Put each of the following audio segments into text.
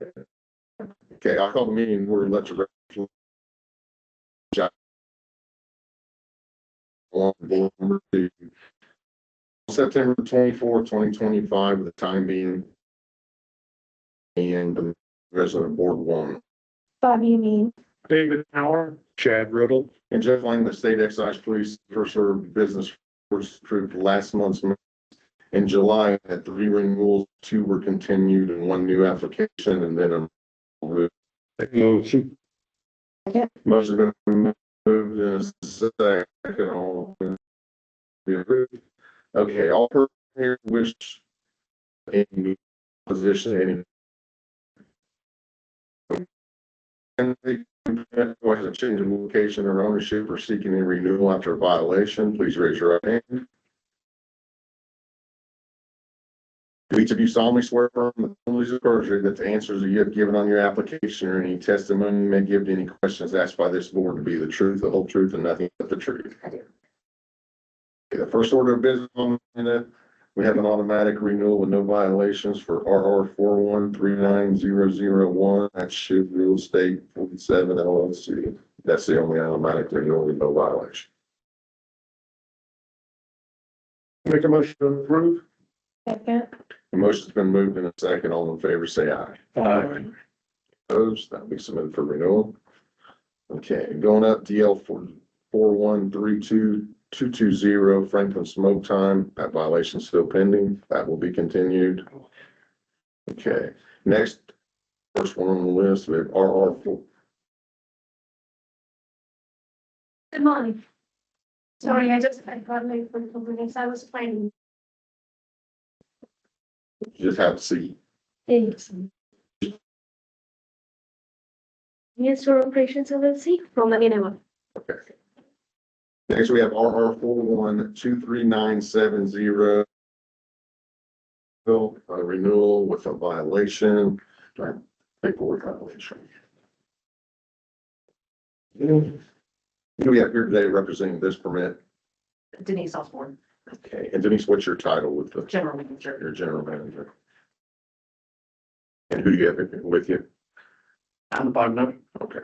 Okay, I call the meeting, we're elected. September 24th, 2025, with the time being. And the resident board one. Bobby, mean. David Power, Chad Riddle. And Jeff Lang, the state excise police first served business was approved last month's. In July, at 3 renewals, 2 were continued and 1 new application, and then a Motion. motion been moved and a second. All be approved. Okay, all per here wish any position, any go ahead and change of location or ownership or seeking a renewal after a violation, please raise your right hand. Do each of you solemnly swear firm the privilege of perjury that the answers that you have given on your application or any testimony you may give to any questions asked by this board to be the truth, the whole truth, and nothing but the truth? I do. Okay, the first order of business on the agenda, we have an automatic renewal with no violations for RR 4139001. That's Shiv Real Estate 47 LLC. That's the only automatic renewal with no violation. Make a motion to approve. Second. The motion's been moved in a second. All in favor, say aye. Opposed, that'll be submitted for renewal. Okay, going up DL 4132220 Franklin Smoke Time. That violation is still pending. That will be continued. Okay, next, first one on the list, we have RR 4. Good morning. Sorry, I got late for a couple minutes. I was planning. You just have to see. Thanks. Yes, for operations LLC from the Nineveh. Okay. Next, we have RR 4123970. A renewal with a violation. Paperwork violation. Who do we have here today representing this permit? Denise Osborne, Okay, and Denise, what's your title with the, general manager. your general manager? And who do you have with you? I'm the partner. Okay.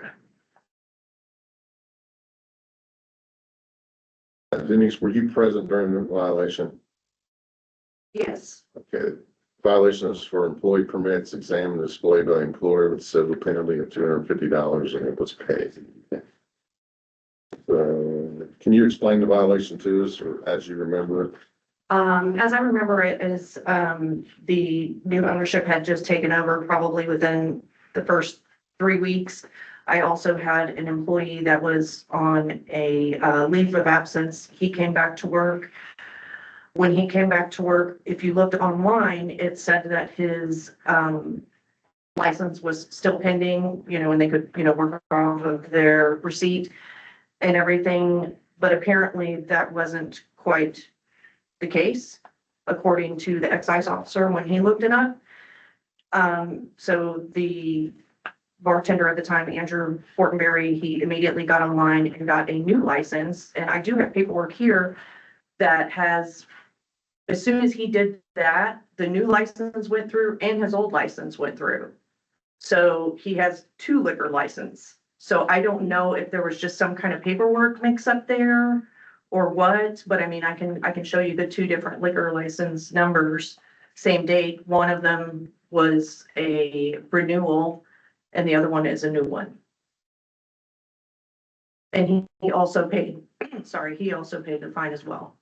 Denise, were you present during the violation? Yes, Okay, violations for employee permits examined and displayed by employer with civil penalty of $250 and it was paid. Can you explain the violation to us or as you remember it? as I remember it is, the new ownership had just taken over probably within the first 3 weeks. I also had an employee that was on a leave of absence. He came back to work. When he came back to work, if you looked online, it said that his license was still pending, and they could, work off of their receipt and everything. But apparently that wasn't quite the case, according to the excise officer when he looked it up. So the bartender at the time, Andrew Fortenberry, he immediately got online and got a new license. And I do have paperwork here that has, as soon as he did that, the new license went through and his old license went through. So he has 2 liquor licenses. So I don't know if there was just some kind of paperwork mix up there or what, but I mean, I can show you the 2 different liquor license numbers, same date. One of them was a renewal and the other one is a new one. And he also paid, he also paid the fine as well.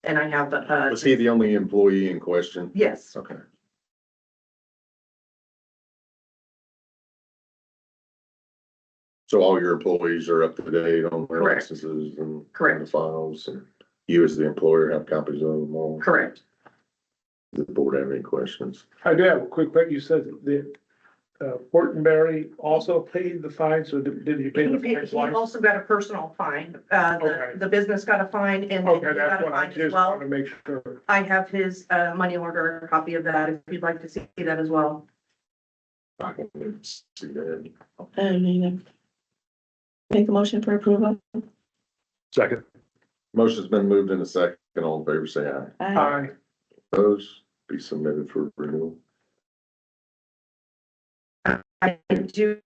And I have, Was he the only employee in question? yes, Okay. So all your employees are up to date on their Correct. licenses and Correct. the files, and you as the employer have copies of them all? correct. Does the board have any questions? I do have a quick question. You said that Fortenberry also paid the fine, so did he pay the fine He twice? also got a personal fine. Okay. The business got a fine and then he Okay, got that's a what I fine as just well. want to make sure. I have his money order copy of that if you'd like to see that as well. I can see that. Make a motion for approval. Second. Motion's been moved in a second. All in favor, say aye. Aye. Opposed, be submitted for renewal. I do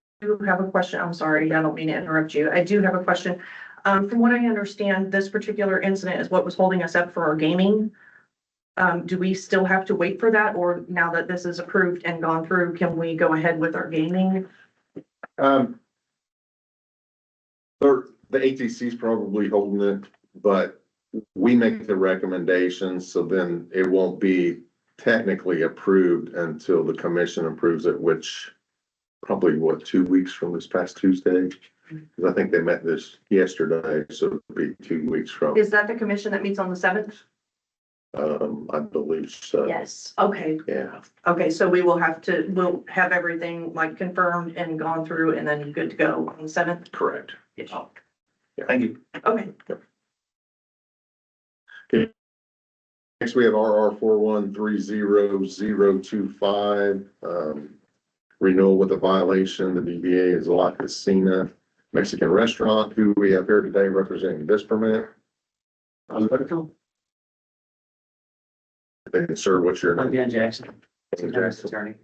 have a question. I'm sorry, I don't mean to interrupt you. I do have a question. From what I understand, this particular incident is what was holding us up for our gaming. Do we still have to wait for that, or now that this is approved and gone through, can we go ahead with our gaming? The ATC is probably holding it, but we make the recommendations, so then it won't be technically approved until the commission approves it, which probably 2 weeks from this past Tuesday? Because I think they met this yesterday, so it'll be 2 weeks from, Is that the commission that meets on the 7th? I believe so. Yes. Okay, Yeah, okay, so we'll have everything like confirmed and gone through and then good to go on the 7th? correct. Yes. Thank you. Okay, Next, we have RR 4130025, renewal with a violation. The DBA is La Casina Mexican Restaurant, who we have here today representing this permit. Sir, what's your I'm name? Dan Jackson, Dan Superintendent's Jackson. attorney.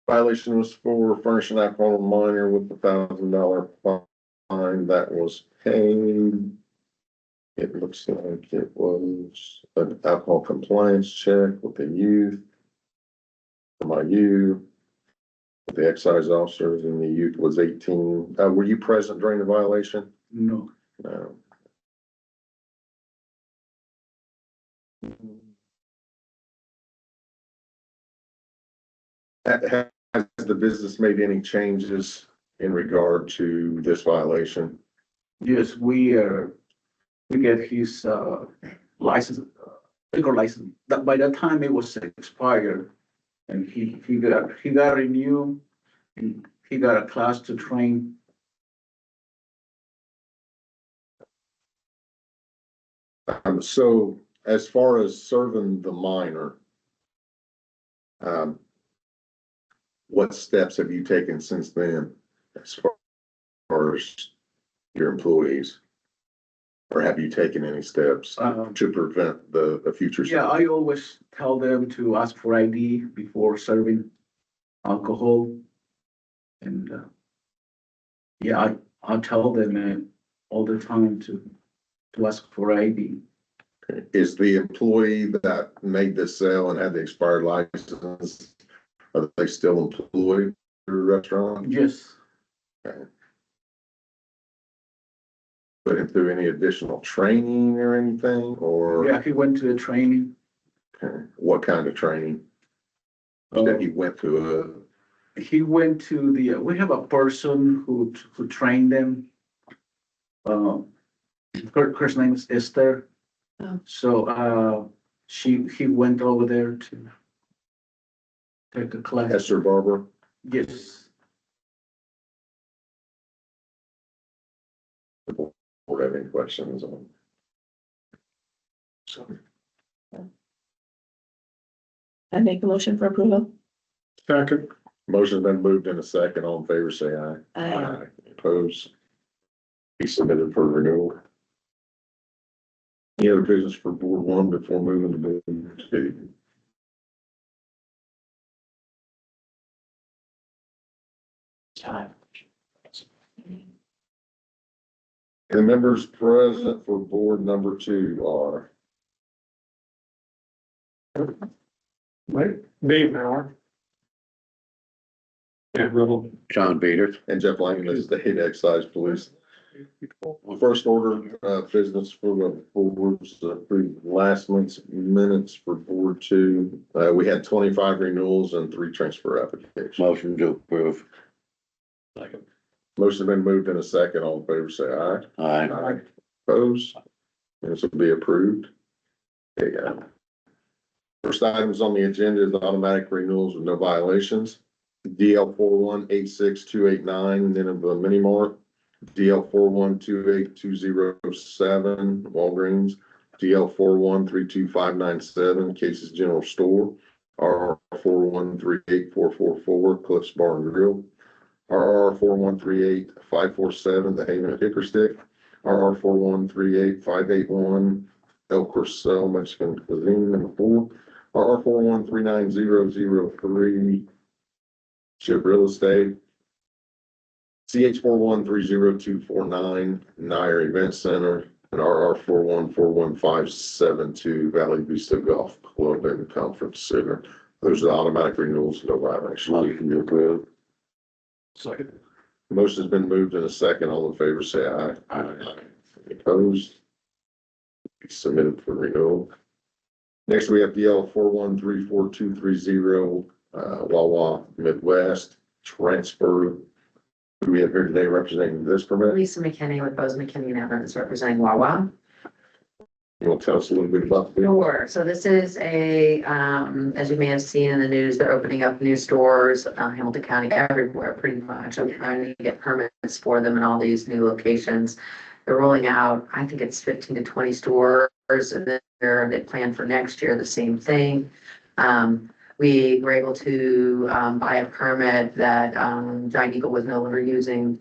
Violation was for furnishing alcohol to a minor with $1,000 fine that was paid. It looks like it was an alcohol compliance check with the youth. For my youth. The excise officers and the youth was 18. Were you present during the violation? No. No. Has the business made any changes in regard to this violation? Yes, we get his license, liquor license. That by that time it was expired, and he got renewed. And he got a class to train. So as far as serving the minor, what steps have you taken since then as far as your employees? Or have you taken any steps to prevent the future? Yeah, I always tell them to ask for ID before serving alcohol. And yeah, I tell them all the time to ask for ID. Is the employee that made this sale and had the expired license, are they still employed at your restaurant? Yes, Put him through any additional training or anything, or yeah, he went to the training. what kind of training? That he went to He went to we have a person who trained them. Her name is Esther. Oh. So, he went over there to take a class. Esther Barber? Yes. Or have any questions on? I make a motion for approval. Second. Motion's been moved in a second. All in favor, say aye. Aye. Opposed? Be submitted for renewal. Any other business for Board 1 before moving to Board 2? The members present for Board number 2 are Dave Mauer. Yeah, Riddle. John Bader. and Jeff Lang, the State Excise Police. First order of business for the boards, approved last month's minutes for Board 2. We had 25 renewals and 3 transfer applications. Motion to approve. Motion been moved in a second. All in favor, say aye. Aye. Opposed? This will be approved. Okay, first items on the agenda is automatic renewals with no violations. DL 4186289, Nineveh Mini Mart. DL 4128207, Walgreens. DL 4132597, Cases General Store. RR 4138444, Cliffs Bar and Grill. RR 4138547, The Haven at Hickory Stick. RR 4138581, El Corcel Mexican Cuisine, number 4. RR 41390003, Chip Real Estate. CH 41302449, Nair Event Center, and RR 41415572, Valley Vista Golf Club and Conference Center. Those are the automatic renewals, no violation. Motion to approve. Second. Motion's been moved in a second. All in favor, say aye. Aye. Any opposed? Be submitted for renewal. Next, we have DL 413423, Wawa Midwest transfer. Who do we have here today representing this permit? Lisa McKinney with Bose McKinney and Evans representing Wawa. You want to tell us a little bit about the Sure. So this is as you may have seen in the news, they're opening up new stores, Hamilton County, everywhere pretty much. I'm trying to get permits for them in all these new locations. They're rolling out, I think it's 15 to 20 stores, and then they plan for next year, the same thing. We were able to buy a permit that Giant Eagle was no longer using.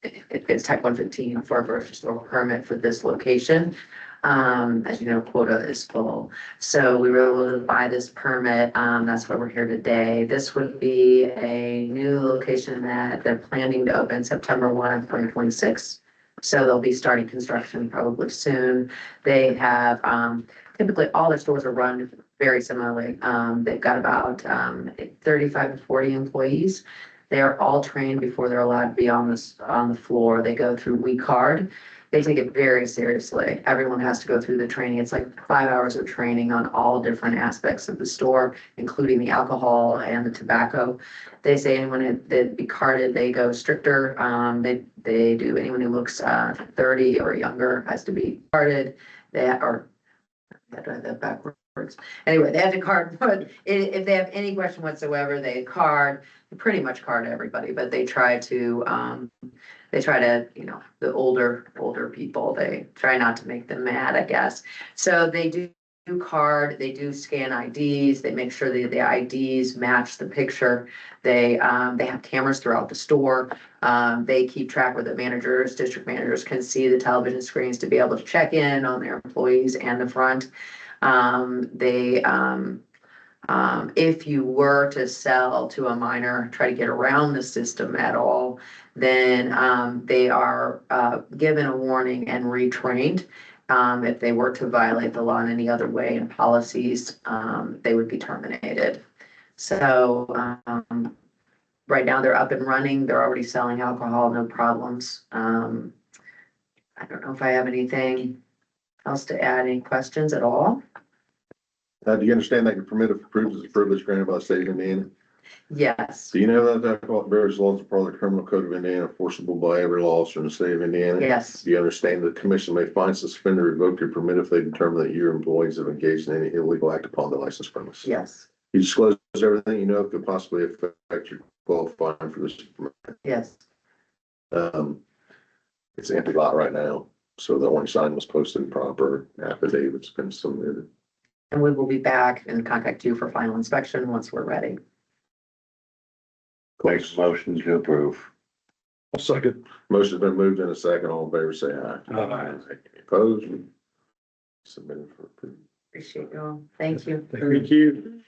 It's type 115 for a grocery store permit for this location. As you know, quota is full. So we were able to buy this permit. That's why we're here today. This would be a new location that they're planning to open September 1, 2026. So they'll be starting construction probably soon. They have, typically all their stores are run very similarly. They've got about 35 to 40 employees. They are all trained before they're allowed to be on the floor. They go through WeCard. They take it very seriously. Everyone has to go through the training. It's like 5 hours of training on all different aspects of the store, including the alcohol and the tobacco. They say anyone that be carded, they go stricter. They do anyone who looks 30 or younger has to be carded. They are, I drive that backwards. Anyway, they have to card, but if they have any question whatsoever, they card. They pretty much card everybody, but they try to, the older people, they try not to make them mad, I guess. So they do card, they do scan IDs, they make sure that the IDs match the picture. They have cameras throughout the store. They keep track where the district managers can see the television screens to be able to check in on their employees and the front. If you were to sell to a minor, try to get around the system at all, then they are given a warning and retrained. If they were to violate the law in any other way and policies, they would be terminated. So right now they're up and running. They're already selling alcohol, no problems. I don't know if I have anything else to add. Any questions at all? Do you understand that your permit, if approved, is a privilege granted by the state of Indiana? Yes, Do you know that alcohol beverage laws are part of the criminal code of Indiana, enforceable by every law officer in the state of Indiana? yes, Do you understand the commission may fine, suspend, or revoke your permit if they determine that your employees have engaged in any illegal act upon the licensed premise? yes, You disclose everything you know could possibly affect your qualifying for this permit. yes. It's an empty lot right now, so the orange sign was posted and proper, affidavit's been submitted. And we will be back and contact you for final inspection once we're ready. Make a motion to approve. I'll second. Motion's been moved in a second. All in favor, say aye. Aye. Any opposed? Submitted for approval. Appreciate you all. Thank you. Thank you.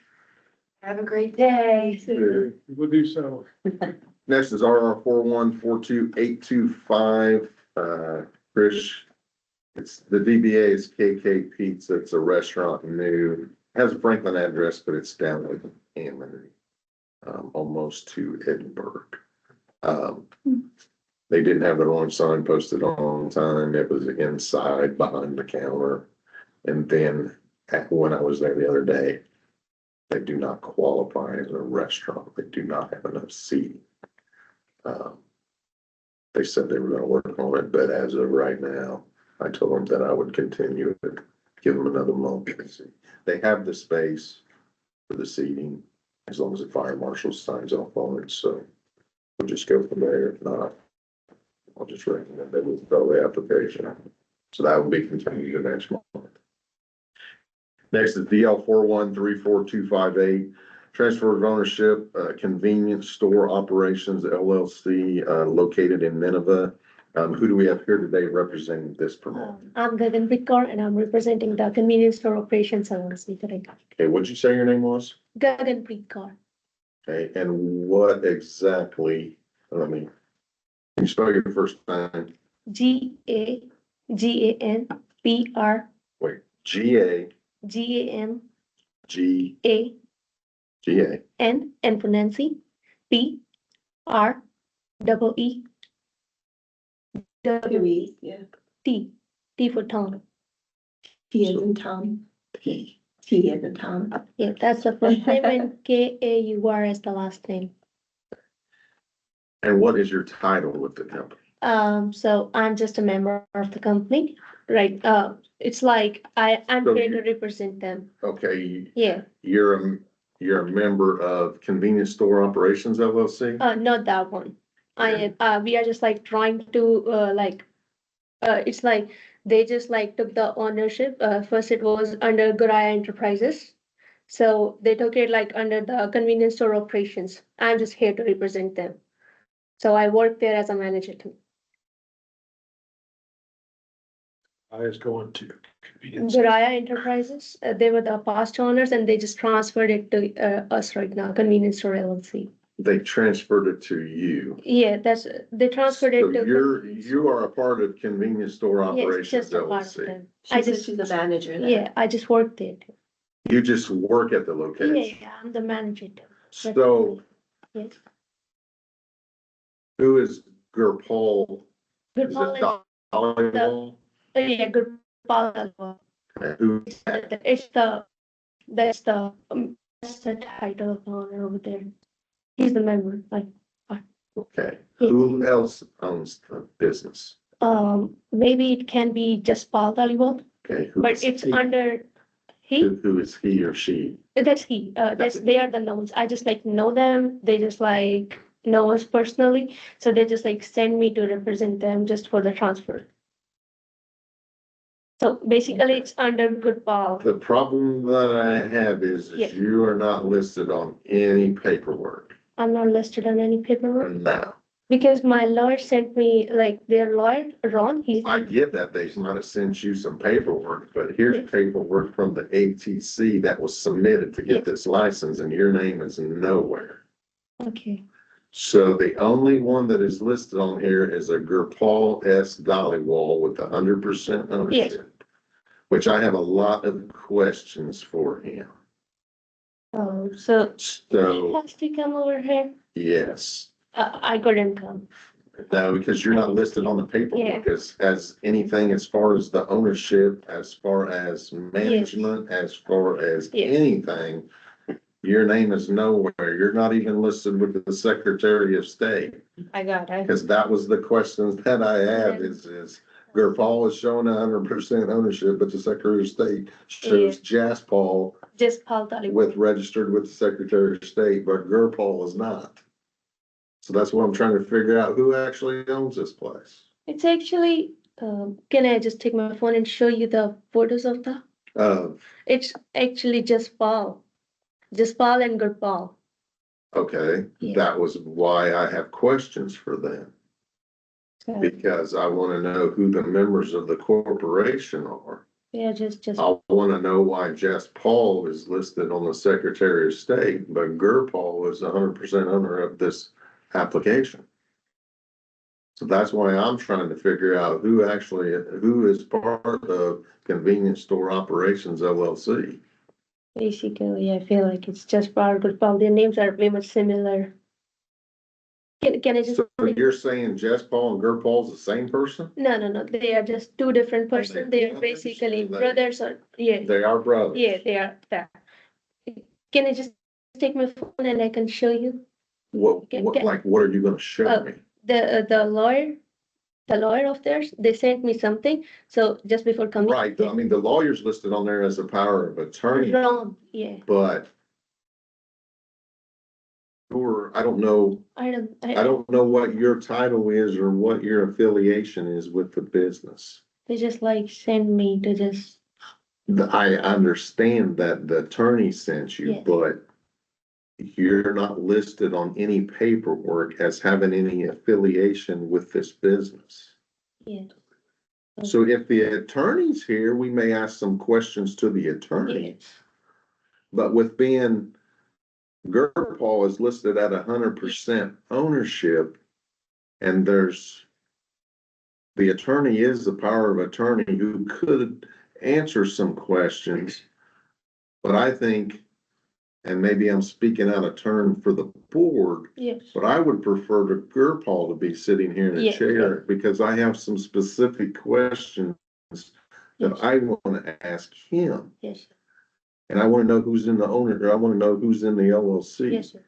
Have a great day. We'll do so. Next is RR 41428225, Chris. It's the DBA is KK Pizza. It's a restaurant new, has a Franklin address, but it's down with Hammond, almost to Edinburgh. They didn't have their own sign posted on time. It was inside behind the counter. And then when I was there the other day, they do not qualify as a restaurant. They do not have enough seating. They said they were gonna work on it, but as of right now, I told them that I would continue it, give them another month. They have the space for the seating, as long as the fire marshal signs off on it, so we'll just go from there. If not, I'll just recommend they withdraw the application. So that will be continued the next month. Next is DL 413425A, transfer of ownership, convenience store operations LLC, located in Nineveh. Who do we have here today representing this promoter? I'm Gagan Bidkar and I'm representing the convenience store operations LLC today. Okay, what'd you say your name was? Gagan Bidkar. Okay, and what exactly, can you spell your first name? GAGANPR Wait, G-A, GAMAN G-A, and for Nancy, PREE Louise, yeah. T for Tom. T as in Tom, T. T as in Tom. Yeah, that's the first name and KAUR is the last name. And what is your title with the company? So I'm just a member of the company, right? It's like I'm So here to you- represent them. Okay, Yeah, you're a member of Convenience Store Operations LLC? not that one. We are just like trying to, it's like, they just like took the ownership. First it was under Goraya Enterprises. So they took it like under the convenience store operations. I'm just here to represent them. So I work there as a manager too. I was going to convenience. Goraya Enterprises, they were the past owners and they just transferred it to us right now, Convenience Store LLC. They transferred it to you. Yeah, they transferred So it to. you are a part of Convenience Store Yes, Operations just a part of LLC. them. She's the manager there. Yeah, I just work there too. You just work at the Yeah, location. yeah, I'm the manager too. So Yes. who is Gurpal? Good Is Paul it Dhaliwal? yeah, good Paul. Who, That's the title of owner over there. He's the member, like, okay, who else owns the business? maybe it can be just Paul Dhaliwal, Okay, who but is it's he? under Who is he or she? that's he, they are the knowns. I just like know them. They just like know us personally. So they just like send me to represent them just for the transfer. So basically it's under Good Paul. The problem that I have is Yeah. you are not listed on any paperwork. I'm not listed on any paperwork Now, because my lawyer sent me, like their lawyer, Ron, I get that they might have sent you some paperwork, but here's paperwork from the ATC that was submitted to Yeah. get this license and your name is nowhere. Okay. So the only one that is listed on here is a Gurpal S. Dhaliwal with 100% ownership. Which I have a lot of questions for him. So he So, has to come over here. yes, I couldn't come. no, because you're not listed on the paperwork as anything as far as the ownership, as far as management, as far as Yeah. anything. Your name is nowhere. You're not even listed with the Secretary of State. I got it. Because that was the questions that I have is Gurpal is showing 100% ownership, but the Secretary of State shows Jaspal Just Paul Dhaliwal. with registered with the Secretary of State, but Gurpal is not. So that's what I'm trying to figure out, who actually owns this place? It's actually, can I just take my phone and show you the photos of the? It's actually just Paul and Gurpal. Okay, Yeah. that was why I have questions for them, So, because I want to know who the members of the corporation are. yeah, just. I want to know why Jaspal is listed on the Secretary of State, but Gurpal is 100% owner of this application. So that's why I'm trying to figure out who is part of Convenience Store Operations LLC. Basically, I feel like it's just Paul, Gurpal. Their names are very much similar. Can I just? So you're saying Jaspal and Gurpal's the same person? No. They are just two different persons. They are brothers? basically They- brothers or, yeah, They are brothers. yeah, they are that. Can I just take my phone and I can show you? What are you gonna show Oh. me? The lawyer of theirs, they sent me something. So just before coming. Right, I mean, the lawyer's listed on there as a power of attorney, Wrong, yeah. but I don't know, I don't know what your title is or what your affiliation is with the business. They just like send me to just, I understand that the attorney sent you, Yes. but you're not listed on any paperwork as having any affiliation with this business. Yeah. So if the attorney's here, we may ask some questions to the attorney. Yes. But with being, Gerpaul is listed at 100% ownership. And the attorney is the power of attorney who could answer some questions. But I think, and maybe I'm speaking out of turn for the board, Yes. but I would prefer to Gerpaul to be sitting here in a Yeah. chair because I have some specific questions that Yes. I want to ask him. Yes. And I want to know who's in the owner, or I want to know who's in the LLC. Yes, sir.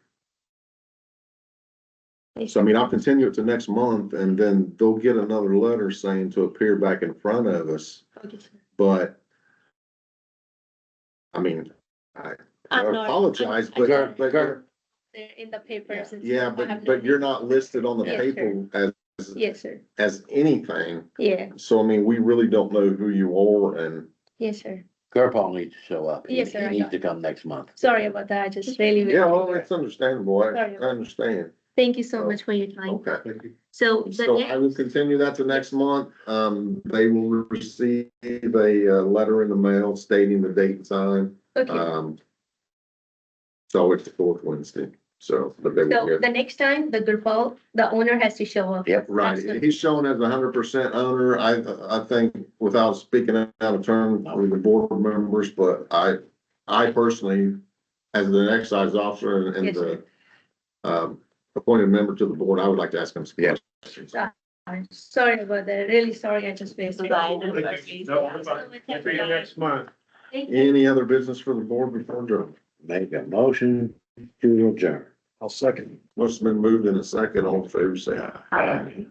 Yes, So I mean, I'll continue it to next month and then they'll get another letter saying to appear back in front of us. okay, sir. But I mean, I I'm not- apologize, I'm- but They're in the papers and yeah, stuff. I have but no you're idea. not listed on the Yes, paper Yes, sir. as anything. Yeah, So I mean, we really don't know who you are and yes, sir. Gerpaul needs to show up. He Yes, sir, I needs got to come next month. Sorry about that. I just really. yeah, well, it's understandable. I Sorry. understand. Thank you so much for your time. Okay. So the So I will next, continue that to next month. They will receive a letter in the mail stating the date and time. okay, So it's the fourth Wednesday, so, but they will so get, the next time, the Gurpal, the owner has to show up. Yep. right, That's good. he's shown as 100% owner. I think without speaking out of turn with the board members, but I personally, as an excise officer and Yes, the, appointed member to the board, I would like to ask him some Yes. questions. I'm sorry about that. Really sorry. I just wasted. Bye. No, we'll see you next month. Thank you. Any other business for the board before adjournment? Make a motion to adjourn. I'll second. Motion's been moved in a second. All in favor, say aye. Aye.